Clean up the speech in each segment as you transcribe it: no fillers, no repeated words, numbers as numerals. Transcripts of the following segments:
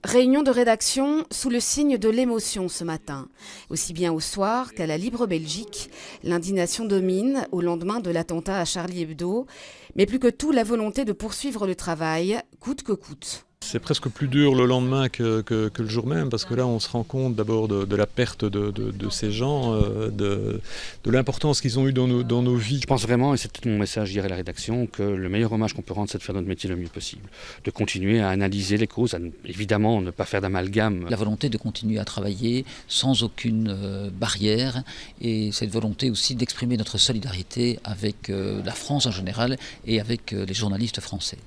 Réunion de rédaction sous le signe de l'émotion ce matin. Aussi bien au soir qu'à la Libre Belgique, l'indignation domine au lendemain de l'attentat à Charlie Hebdo, mais plus que tout la volonté de poursuivre le travail, coûte que coûte. C'est presque plus dur le lendemain que le jour même, parce que là on se rend compte d'abord de la perte de ces gens, de l'importance qu'ils ont eu dans nos vies. Je pense vraiment, et c'était mon message hier à la rédaction, que le meilleur hommage qu'on peut rendre, c'est de faire notre métier le mieux possible. De continuer à analyser les causes, évidemment ne pas faire d'amalgame. La volonté de continuer à travailler sans aucune barrière, et cette volonté aussi d'exprimer notre solidarité avec la France en général et avec les journalistes français.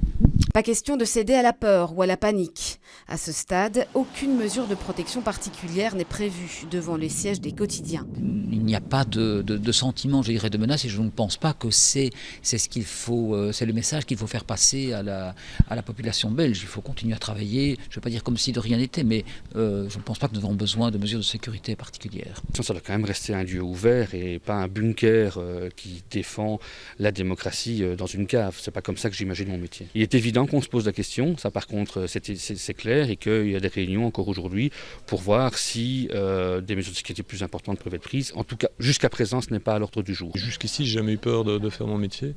Pas question de céder à la peur ou à la panique. À ce stade, aucune mesure de protection particulière n'est prévue devant les sièges des quotidiens. Il n'y a pas de sentiment, je dirais, de menace, et je ne pense pas que c'est ce qu'il faut, c'est le message qu'il faut faire passer à la population belge. Il faut continuer à travailler, je ne vais pas dire comme si de rien n'était, mais je ne pense pas que nous avons besoin de mesures de sécurité particulières. Ça doit quand même rester un lieu ouvert et pas un bunker qui défend la démocratie dans une cave. C'est pas comme ça que j'imagine mon métier. Il est évident qu'on se pose la question, ça par contre c'est clair, et qu'il y a des réunions encore aujourd'hui pour voir si des mesures de sécurité plus importantes peuvent être prises. En tout cas, jusqu'à présent, ce n'est pas à l'ordre du jour. Jusqu'ici, j'ai jamais eu peur de faire mon métier,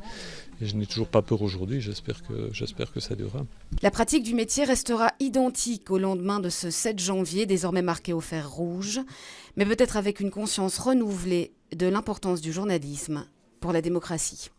et je n'ai toujours pas peur aujourd'hui, j'espère que ça durera. La pratique du métier restera identique au lendemain de ce 7 janvier, désormais marqué au fer rouge, mais peut-être avec une conscience renouvelée de l'importance du journalisme pour la démocratie.